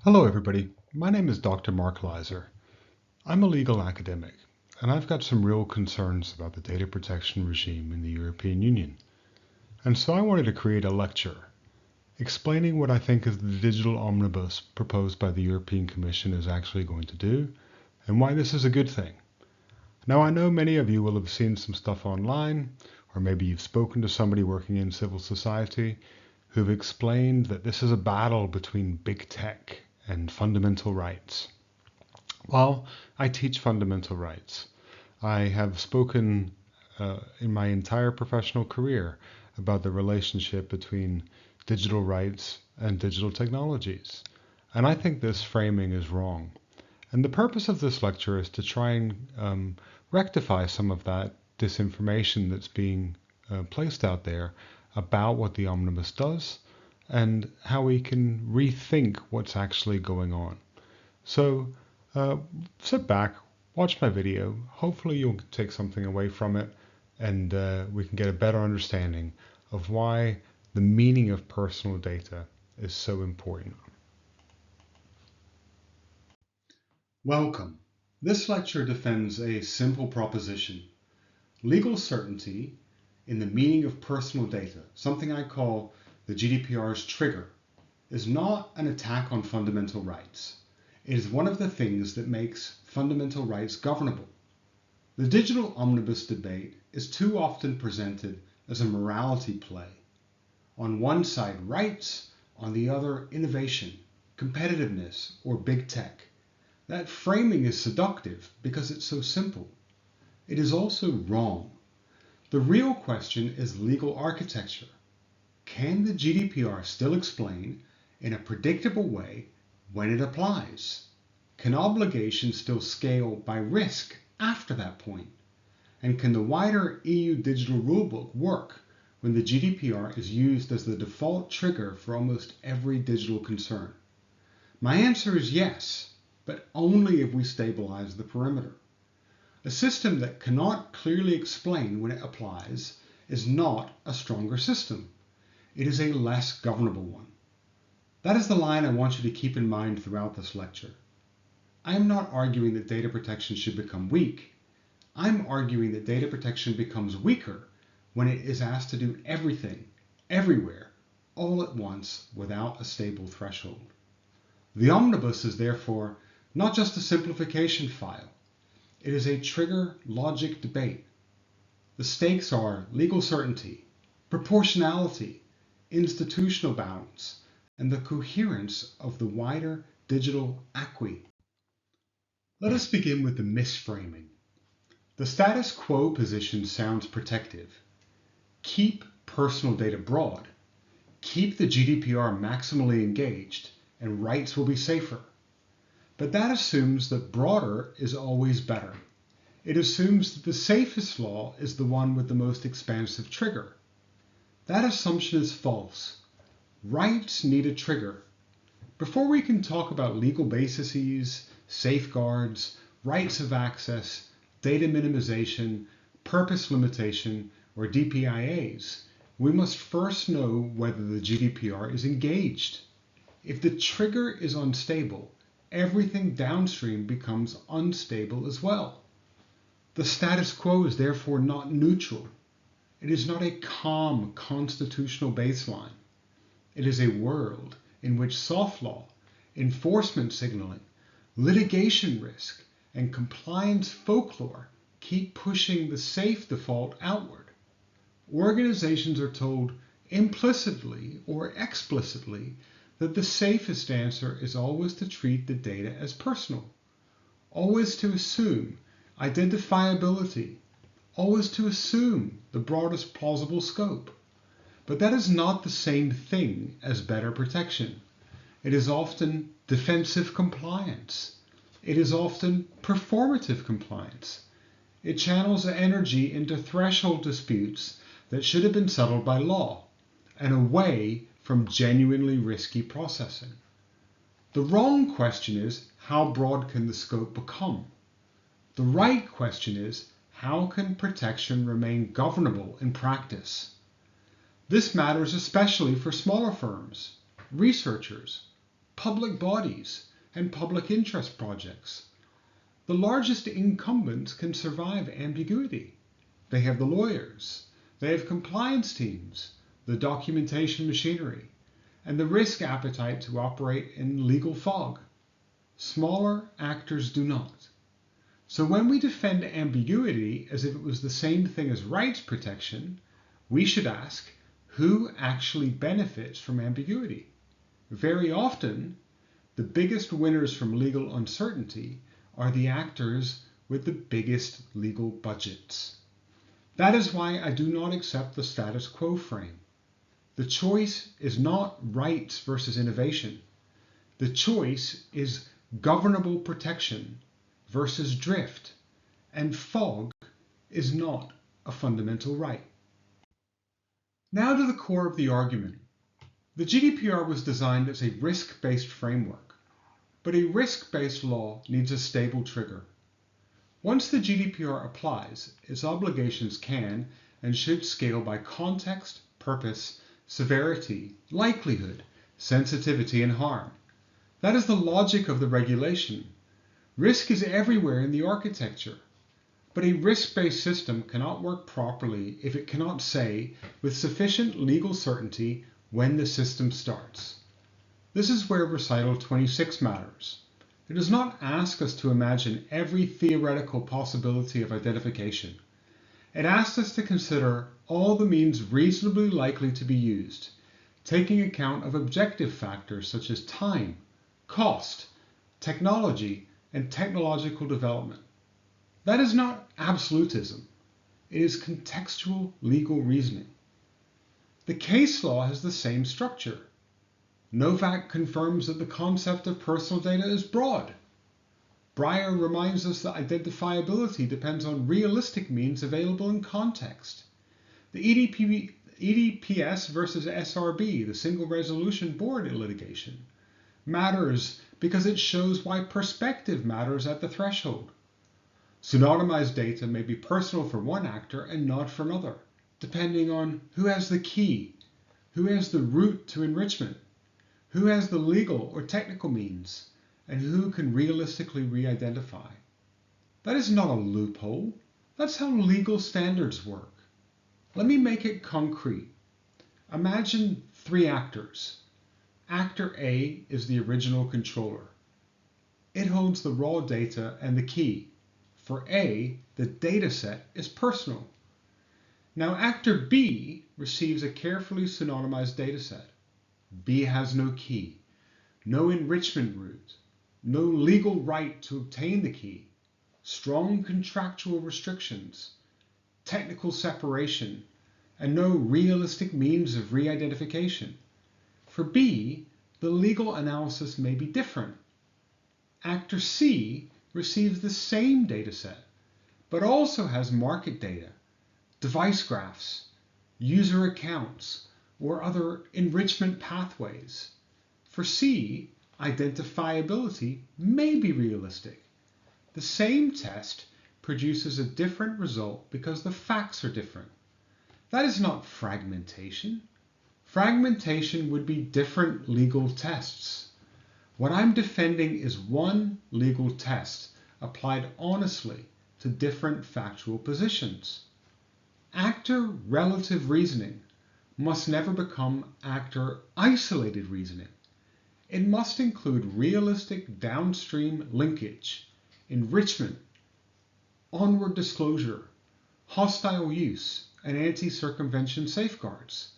Hello everybody, my name is Dr. Mark Leiser. I'm a legal academic, and I've got some real concerns about the data protection regime in the European Union. And so I wanted to create a lecture explaining what I think is the Digital Omnibus proposed by the European Commission is actually going to do, and why this is a good thing. Now I know many of you will have seen some stuff online, or maybe you've spoken to somebody working in civil society who've explained that this is a battle between big tech and fundamental rights. Well, I teach fundamental rights. I have spoken in my entire professional career about the relationship between digital rights and digital technologies. And I think this framing is wrong. And the purpose of this lecture is to try and rectify some of that disinformation that's being placed out there about what the Omnibus does and how we can rethink what's actually going on. So sit back, watch my video. Hopefully you'll take something away from it and we can get a better understanding of why the meaning of personal data is so important. Welcome. This lecture defends a simple proposition. Legal certainty in the meaning of personal data, something I call the GDPR's trigger, is not an attack on fundamental rights. It is one of the things that makes fundamental rights governable. The digital omnibus debate is too often presented as a morality play. On one side, rights, on the other, innovation, competitiveness, or big tech. That framing is seductive because it's so simple. It is also wrong. The real question is legal architecture. Can the GDPR still explain in a predictable way when it applies? Can obligations still scale by risk after that point? And can the wider EU digital rulebook work when the GDPR is used as the default trigger for almost every digital concern? My answer is yes, but only if we stabilize the perimeter. A system that cannot clearly explain when it applies is not a stronger system. It is a less governable one. That is the line I want you to keep in mind throughout this lecture. I am not arguing that data protection should become weak. I'm arguing that data protection becomes weaker when it is asked to do everything, everywhere, all at once without a stable threshold. The omnibus is therefore not just a simplification file. It is a trigger logic debate. The stakes are legal certainty, proportionality, institutional balance, and the coherence of the wider digital acquis. Let us begin with the misframing. The status quo position sounds protective. Keep personal data broad. Keep the GDPR maximally engaged, and rights will be safer. But that assumes that broader is always better. It assumes that the safest law is the one with the most expansive trigger. That assumption is false. Rights need a trigger. Before we can talk about legal bases, safeguards, rights of access, data minimization, purpose limitation, or DPAs, we must first know whether the GDPR is engaged. If the trigger is unstable, everything downstream becomes unstable as well. The status quo is therefore not neutral. It is not a calm constitutional baseline. It is a world in which soft law, enforcement signaling, litigation risk, and compliance folklore keep pushing the safe default outward. Organizations are told implicitly or explicitly that the safest answer is always to treat the data as personal, always to assume identifiability, always to assume the broadest plausible scope. But that is not the same thing as better protection. It is often defensive compliance. It is often performative compliance. It channels energy into threshold disputes that should have been settled by law and away from genuinely risky processing. The wrong question is, how broad can the scope become? The right question is, how can protection remain governable in practice? This matters especially for smaller firms, researchers, public bodies, and public interest projects. The largest incumbents can survive ambiguity. They have the lawyers, they have compliance teams, the documentation machinery, and the risk appetite to operate in legal fog. Smaller actors do not. So when we defend ambiguity as if it was the same thing as rights protection, we should ask, who actually benefits from ambiguity? Very often, the biggest winners from legal uncertainty are the actors with the biggest legal budgets. That is why I do not accept the status quo frame. The choice is not rights versus innovation. The choice is governable protection versus drift, and fog is not a fundamental right. Now to the core of the argument. The GDPR was designed as a risk-based framework, but a risk-based law needs a stable trigger. Once the GDPR applies, its obligations can and should scale by context, purpose, severity, likelihood, sensitivity, and harm. That is the logic of the regulation. Risk is everywhere in the architecture, but a risk-based system cannot work properly if it cannot say with sufficient legal certainty when the system starts. This is where Recital 26 matters. It does not ask us to imagine every theoretical possibility of identification. It asks us to consider all the means reasonably likely to be used, taking account of objective factors such as time, cost, technology, and technological development. That is not absolutism. It is contextual legal reasoning. The case law has the same structure. Novak confirms that the concept of personal data is broad. Breyer reminds us that identifiability depends on realistic means available in context. The EDPS versus SRB, the Single Resolution Board litigation, matters because it shows why perspective matters at the threshold. Pseudonymized data may be personal for one actor and not for another, depending on who has the key, who has the route to enrichment, who has the legal or technical means, and who can realistically re-identify. That is not a loophole. That's how legal standards work. Let me make it concrete. Imagine three actors. Actor A is the original controller. It holds the raw data and the key. For A, the dataset is personal. Now actor B receives a carefully pseudonymized dataset. B has no key, no enrichment route, no legal right to obtain the key, strong contractual restrictions, technical separation, and no realistic means of re-identification. For B, the legal analysis may be different. Actor C receives the same dataset, but also has market data, device graphs, user accounts, or other enrichment pathways. For C, identifiability may be realistic. The same test produces a different result because the facts are different. That is not fragmentation. Fragmentation would be different legal tests. What I'm defending is one legal test applied honestly to different factual positions. Actor relative reasoning must never become actor isolated reasoning. It must include realistic downstream linkage, enrichment, onward disclosure, hostile use, and anti-circumvention safeguards.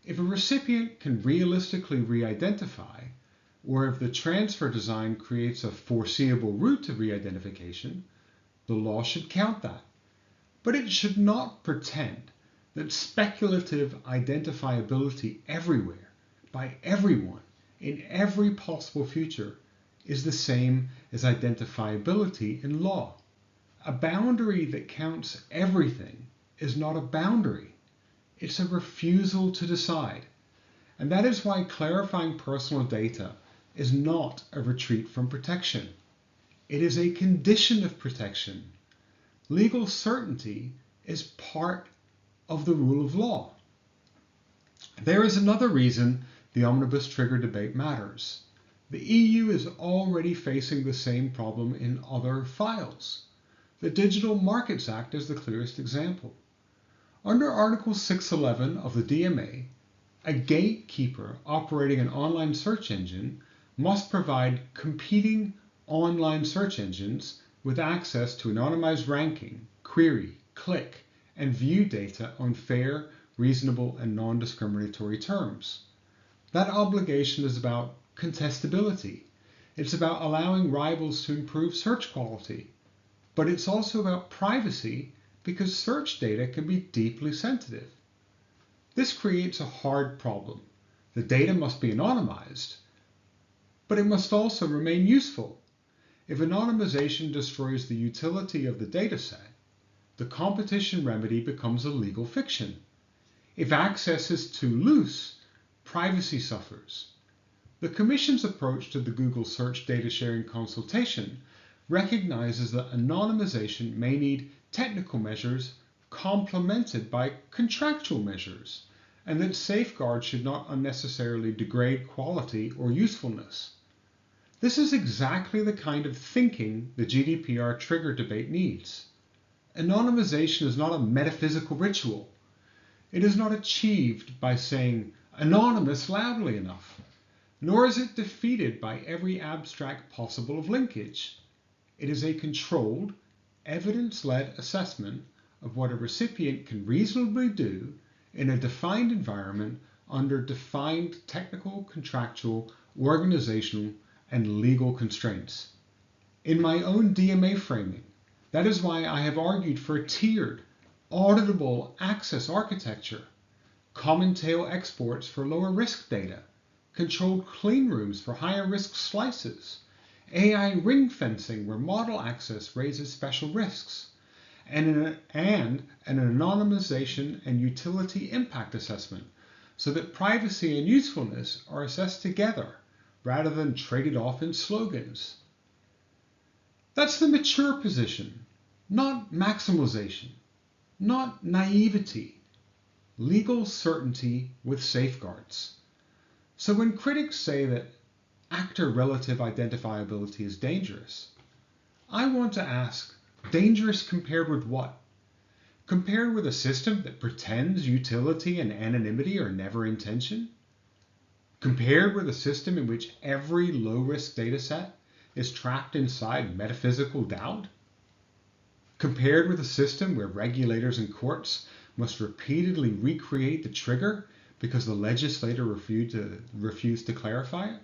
If a recipient can realistically re-identify, or if the transfer design creates a foreseeable route to re-identification, the law should count that. But it should not pretend that speculative identifiability everywhere, by everyone, in every possible future, is the same as identifiability in law. A boundary that counts everything is not a boundary. It's a refusal to decide. And that is why clarifying personal data is not a retreat from protection. It is a condition of protection. Legal certainty is part of the rule of law. There is another reason the omnibus trigger debate matters. The EU is already facing the same problem in other files. The Digital Markets Act is the clearest example. Under Article 611 of the DMA, a gatekeeper operating an online search engine must provide competing online search engines with access to anonymized ranking, query, click, and view data on fair, reasonable, and non-discriminatory terms. That obligation is about contestability. It's about allowing rivals to improve search quality. But it's also about privacy because search data can be deeply sensitive. This creates a hard problem. The data must be anonymized, but it must also remain useful. If anonymization destroys the utility of the dataset, the competition remedy becomes a legal fiction. If access is too loose, privacy suffers. The Commission's approach to the Google Search Data Sharing Consultation recognizes that anonymization may need technical measures complemented by contractual measures, and that safeguards should not unnecessarily degrade quality or usefulness. This is exactly the kind of thinking the GDPR trigger debate needs. Anonymization is not a metaphysical ritual. It is not achieved by saying anonymous loudly enough, nor is it defeated by every abstract possible of linkage. It is a controlled, evidence-led assessment of what a recipient can reasonably do in a defined environment under defined technical, contractual, organizational, and legal constraints. In my own DMA framing, that is why I have argued for a tiered, auditable access architecture, common tail exports for lower risk data, controlled clean rooms for higher risk slices, AI ring fencing where model access raises special risks, and an anonymization and utility impact assessment so that privacy and usefulness are assessed together rather than traded off in slogans. That's the mature position, not maximalization, not naivety, legal certainty with safeguards. So when critics say that actor relative identifiability is dangerous, I want to ask, dangerous compared with what? Compared with a system that pretends utility and anonymity are never in tension? Compared with a system in which every low-risk dataset is trapped inside metaphysical doubt? Compared with a system where regulators and courts must repeatedly recreate the trigger because the legislator refused to clarify it?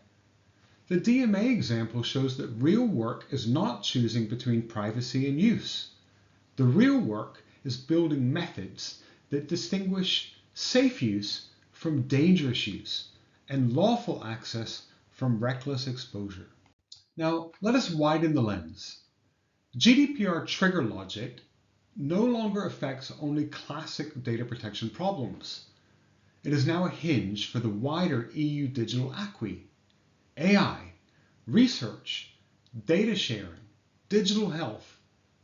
The DMA example shows that real work is not choosing between privacy and use. The real work is building methods that distinguish safe use from dangerous use and lawful access from reckless exposure. Now, let us widen the lens. GDPR trigger logic no longer affects only classic data protection problems. It is now a hinge for the wider EU digital acquis. AI, research, data sharing, digital health,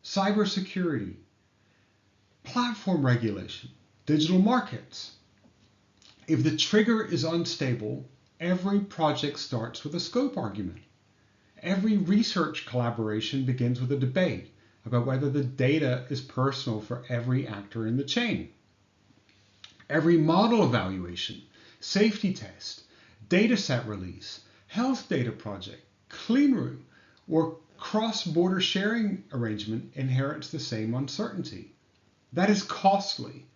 cybersecurity, platform regulation, digital markets. If the trigger is unstable, every project starts with a scope argument. Every research collaboration begins with a debate about whether the data is personal for every actor in the chain. Every model evaluation, safety test, dataset release, health data project, clean room, or cross-border sharing arrangement inherits the same uncertainty. That is costly,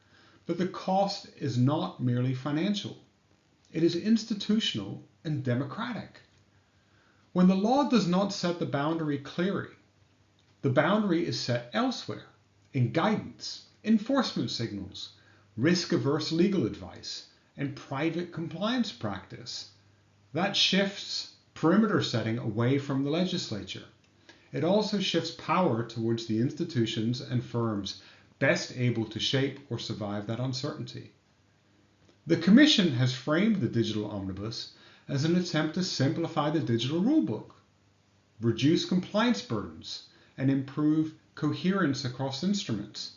but the cost is not merely financial. It is institutional and democratic. When the law does not set the boundary clearly, the boundary is set elsewhere, in guidance, enforcement signals, risk-averse legal advice, and private compliance practice. That shifts perimeter setting away from the legislature. It also shifts power towards the institutions and firms best able to shape or survive that uncertainty. The Commission has framed the Digital Omnibus as an attempt to simplify the digital rulebook, reduce compliance burdens, and improve coherence across instruments.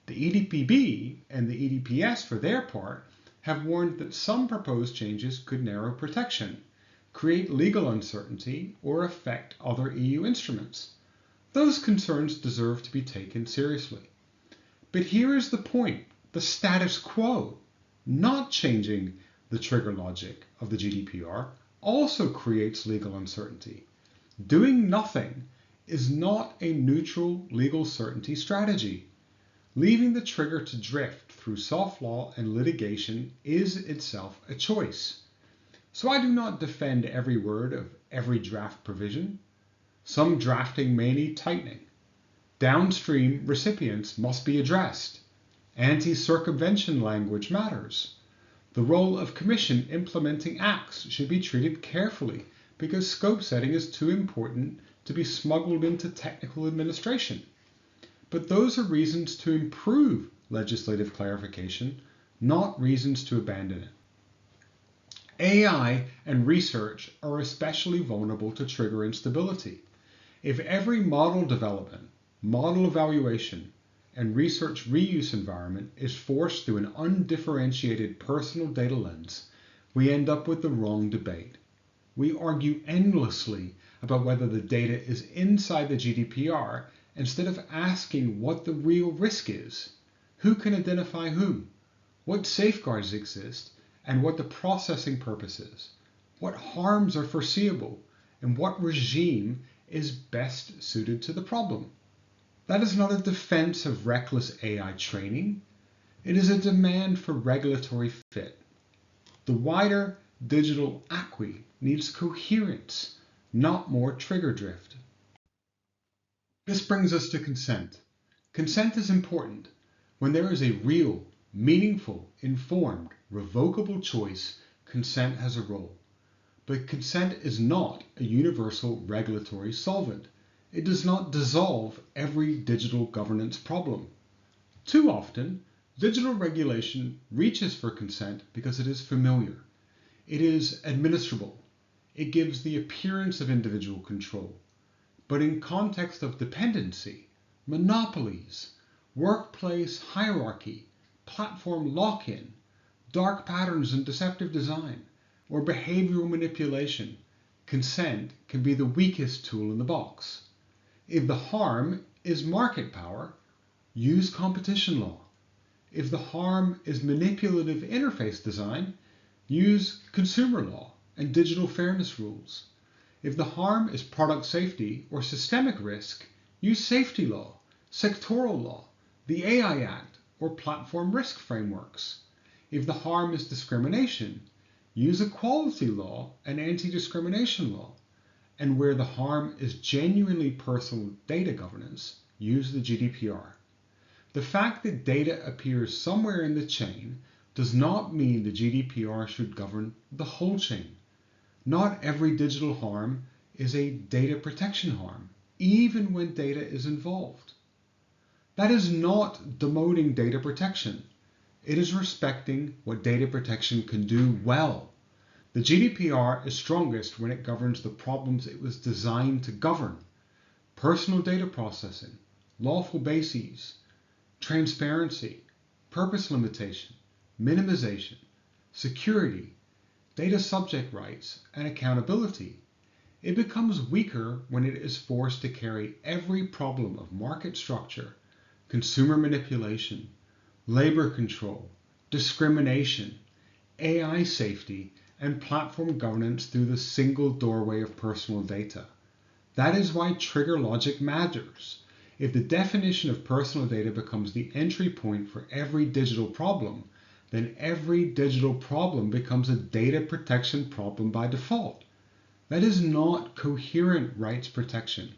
The EDPB and the EDPS, for their part, have warned that some proposed changes could narrow protection, create legal uncertainty, or affect other EU instruments. Those concerns deserve to be taken seriously. But here is the point: the status quo, not changing the trigger logic of the GDPR, also creates legal uncertainty. Doing nothing is not a neutral legal certainty strategy. Leaving the trigger to drift through soft law and litigation is itself a choice. So I do not defend every word of every draft provision. Some drafting may need tightening. Downstream recipients must be addressed. Anti-circumvention language matters. The role of Commission implementing acts should be treated carefully because scope setting is too important to be smuggled into technical administration. But those are reasons to improve legislative clarification, not reasons to abandon it. AI and research are especially vulnerable to trigger instability. If every model development, model evaluation, and research reuse environment is forced through an undifferentiated personal data lens, we end up with the wrong debate. We argue endlessly about whether the data is inside the GDPR instead of asking what the real risk is, who can identify whom, what safeguards exist, and what the processing purpose is, what harms are foreseeable, and what regime is best suited to the problem. That is not a defense of reckless AI training. It is a demand for regulatory fit. The wider digital acquis needs coherence, not more trigger drift. This brings us to consent. Consent is important. When there is a real, meaningful, informed, revocable choice, consent has a role. But consent is not a universal regulatory solvent. It does not dissolve every digital governance problem. Too often, digital regulation reaches for consent because it is familiar. It is administrable. It gives the appearance of individual control. But in context of dependency, monopolies, workplace hierarchy, platform lock-in, dark patterns and deceptive design, or behavioral manipulation, consent can be the weakest tool in the box. If the harm is market power, use competition law. If the harm is manipulative interface design, use consumer law and digital fairness rules. If the harm is product safety or systemic risk, use safety law, sectoral law, the AI Act, or platform risk frameworks. If the harm is discrimination, use equality law and anti-discrimination law. And where the harm is genuinely personal data governance, use the GDPR. The fact that data appears somewhere in the chain does not mean the GDPR should govern the whole chain. Not every digital harm is a data protection harm, even when data is involved. That is not demoting data protection. It is respecting what data protection can do well. The GDPR is strongest when it governs the problems it was designed to govern: personal data processing, lawful bases, transparency, purpose limitation, minimization, security, data subject rights, and accountability. It becomes weaker when it is forced to carry every problem of market structure, consumer manipulation, labor control, discrimination, AI safety, and platform governance through the single doorway of personal data. That is why trigger logic matters. If the definition of personal data becomes the entry point for every digital problem, then every digital problem becomes a data protection problem by default. That is not coherent rights protection.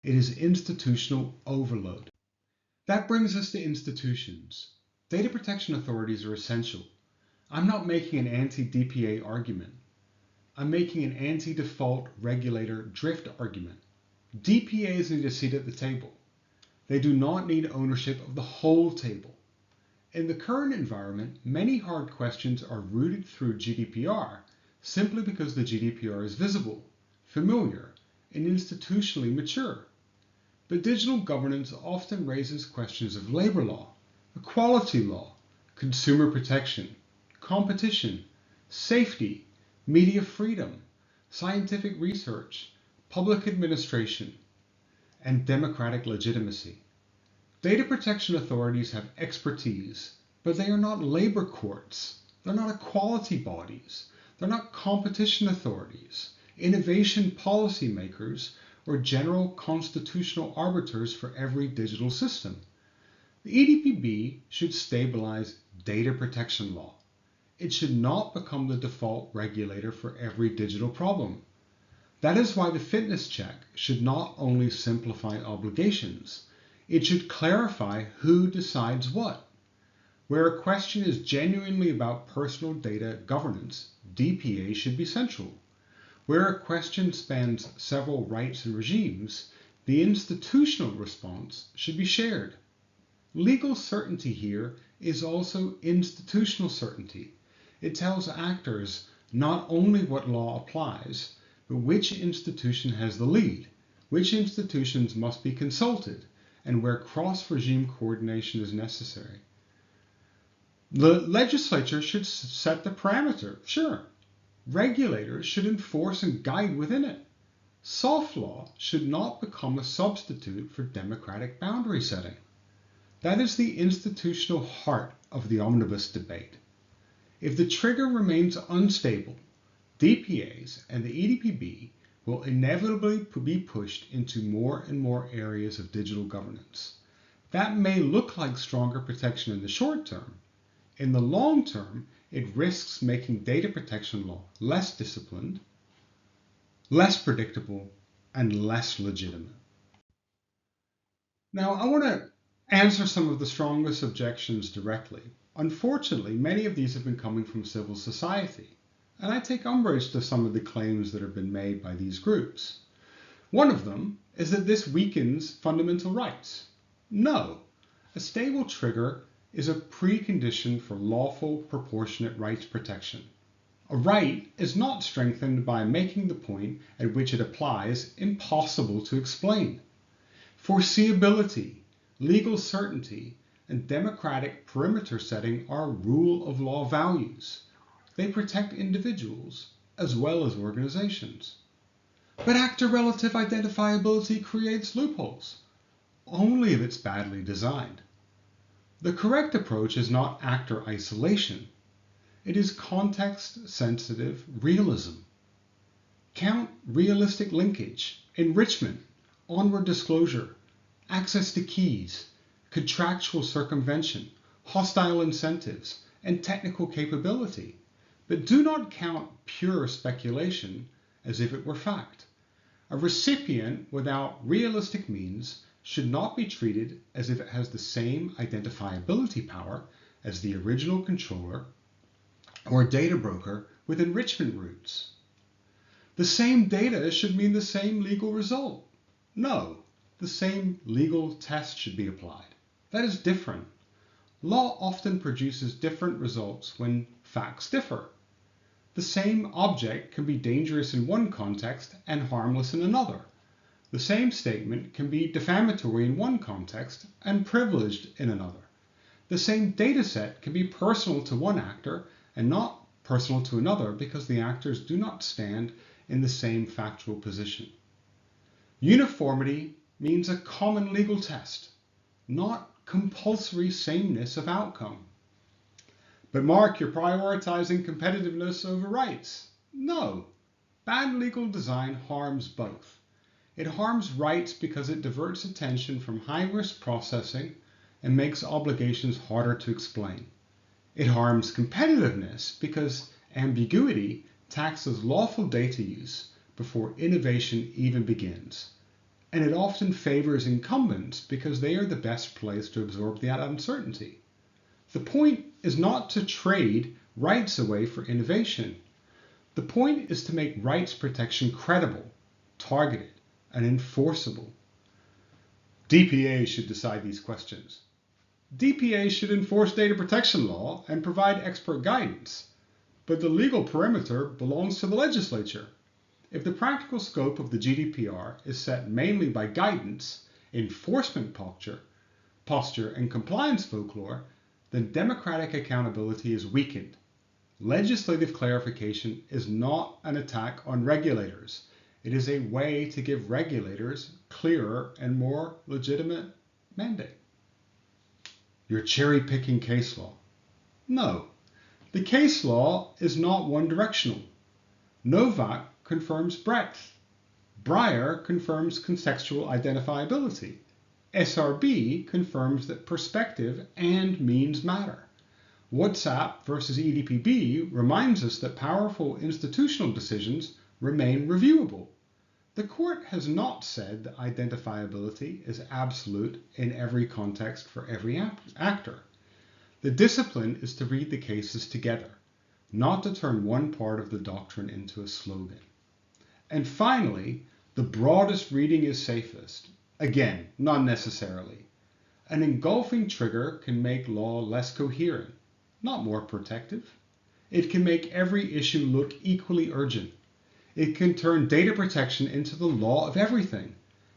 It is institutional overload. That brings us to institutions. Data protection authorities are essential. I'm not making an anti-DPA argument. I'm making an anti-default regulator drift argument. DPAs need a seat at the table. They do not need ownership of the whole table. In the current environment, many hard questions are rooted through GDPR simply because the GDPR is visible, familiar, and institutionally mature. But digital governance often raises questions of labor law, equality law, consumer protection, competition, safety, media freedom, scientific research, public administration, and democratic legitimacy. Data protection authorities have expertise, but they are not labor courts. They're not equality bodies. They're not competition authorities, innovation policymakers, or general constitutional arbiters for every digital system. The EDPB should stabilize data protection law. It should not become the default regulator for every digital problem. That is why the fitness check should not only simplify obligations, it should clarify who decides what. Where a question is genuinely about personal data governance, DPA should be central. Where a question spans several rights and regimes, the institutional response should be shared. Legal certainty here is also institutional certainty. It tells actors not only what law applies, but which institution has the lead, which institutions must be consulted, and where cross-regime coordination is necessary. The legislature should set the parameter, sure. Regulators should enforce and guide within it. Soft law should not become a substitute for democratic boundary setting. That is the institutional heart of the omnibus debate. If the trigger remains unstable, DPAs and the EDPB will inevitably be pushed into more and more areas of digital governance. That may look like stronger protection in the short term. In the long term, it risks making data protection law less disciplined, less predictable, and less legitimate. Now, I want to answer some of the strongest objections directly. Unfortunately, many of these have been coming from civil society, and I take umbrage to some of the claims that have been made by these groups. One of them is that this weakens fundamental rights. No, a stable trigger is a precondition for lawful, proportionate rights protection. A right is not strengthened by making the point at which it applies impossible to explain. Foreseeability, legal certainty, and democratic perimeter setting are rule of law values. They protect individuals as well as organizations. But actor relative identifiability creates loopholes, only if it's badly designed. The correct approach is not actor isolation. It is context-sensitive realism. Count realistic linkage, enrichment, onward disclosure, access to keys, contractual circumvention, hostile incentives, and technical capability. But do not count pure speculation as if it were fact. A recipient without realistic means should not be treated as if it has the same identifiability power as the original controller or data broker with enrichment roots. The same data should mean the same legal result. No, the same legal test should be applied. That is different. Law often produces different results when facts differ. The same object can be dangerous in one context and harmless in another. The same statement can be defamatory in one context and privileged in another. The same data set can be personal to one actor and not personal to another because the actors do not stand in the same factual position. Uniformity means a common legal test, not compulsory sameness of outcome. But Mark, you're prioritizing competitiveness over rights. No, bad legal design harms both. It harms rights because it diverts attention from high-risk processing and makes obligations harder to explain. It harms competitiveness because ambiguity taxes lawful data use before innovation even begins. And it often favors incumbents because they are the best placed to absorb that uncertainty. The point is not to trade rights away for innovation. The point is to make rights protection credible, targeted, and enforceable. DPAs should decide these questions. DPAs should enforce data protection law and provide expert guidance, but the legal perimeter belongs to the legislature. If the practical scope of the GDPR is set mainly by guidance, enforcement posture, and compliance folklore, then democratic accountability is weakened. Legislative clarification is not an attack on regulators. It is a way to give regulators clearer and more legitimate mandate. You're cherry-picking case law. No, the case law is not one-directional. Novak confirms breadth. Breyer confirms contextual identifiability. SRB confirms that perspective and means matter. WhatsApp versus EDPB reminds us that powerful institutional decisions remain reviewable. The court has not said that identifiability is absolute in every context for every actor. The discipline is to read the cases together, not to turn one part of the doctrine into a slogan. And finally, the broadest reading is safest. Again, not necessarily. An engulfing trigger can make law less coherent, not more protective. It can make every issue look equally urgent. It can turn data protection into the law of everything.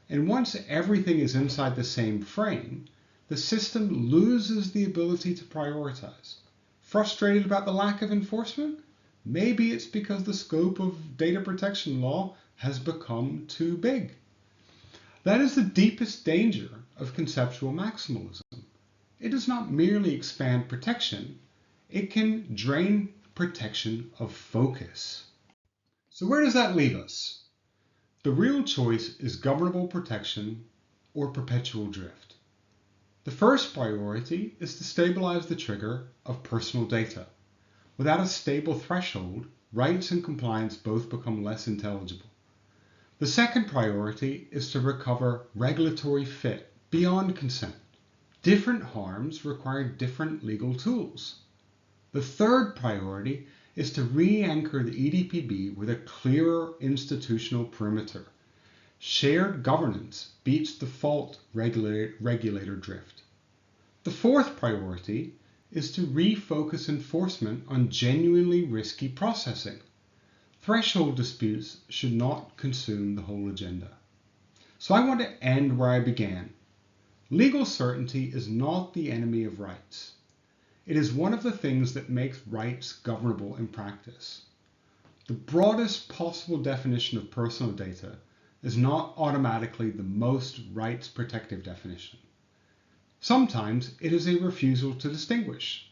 And once everything is inside the same frame, the system loses the ability to prioritize. Frustrated about the lack of enforcement? Maybe it's because the scope of data protection law has become too big. That is the deepest danger of conceptual maximalism. It does not merely expand protection, it can drain protection of focus. So where does that leave us? The real choice is governable protection or perpetual drift. The first priority is to stabilize the trigger of personal data. Without a stable threshold, rights and compliance both become less intelligible. The second priority is to recover regulatory fit beyond consent. Different harms require different legal tools. The third priority is to re-anchor the EDPB with a clearer institutional perimeter. Shared governance beats default regulator drift. The fourth priority is to refocus enforcement on genuinely risky processing. Threshold disputes should not consume the whole agenda. So I want to end where I began. Legal certainty is not the enemy of rights. It is one of the things that makes rights governable in practice. The broadest possible definition of personal data is not automatically the most rights protective definition. Sometimes it is a refusal to distinguish.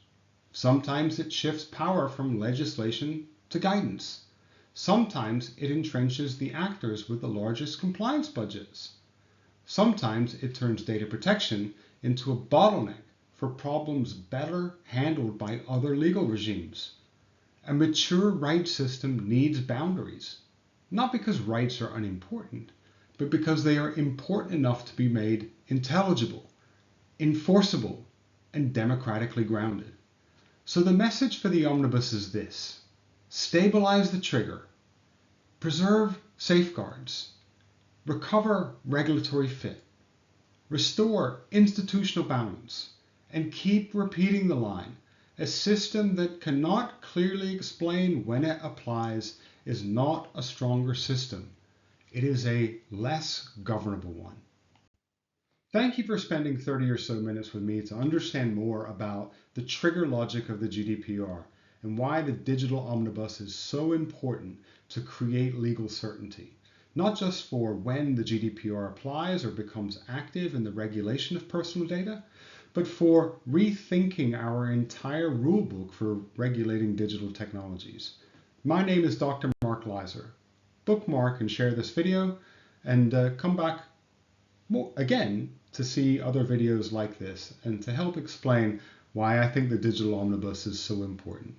Sometimes it shifts power from legislation to guidance. Sometimes it entrenches the actors with the largest compliance budgets. Sometimes it turns data protection into a bottleneck for problems better handled by other legal regimes. A mature rights system needs boundaries, not because rights are unimportant, but because they are important enough to be made intelligible, enforceable, and democratically grounded. So the message for the omnibus is this: stabilize the trigger, preserve safeguards, recover regulatory fit, restore institutional balance, and keep repeating the line: a system that cannot clearly explain when it applies is not a stronger system. It is a less governable one. Thank you for spending 30 or so minutes with me to understand more about the trigger logic of the GDPR and why the Digital Omnibus is so important to create legal certainty, not just for when the GDPR applies or becomes active in the regulation of personal data, but for rethinking our entire rulebook for regulating digital technologies. My name is Dr. Mark Leiser. Bookmark and share this video, and come back again to see other videos like this and to help explain why I think the Digital Omnibus is so important.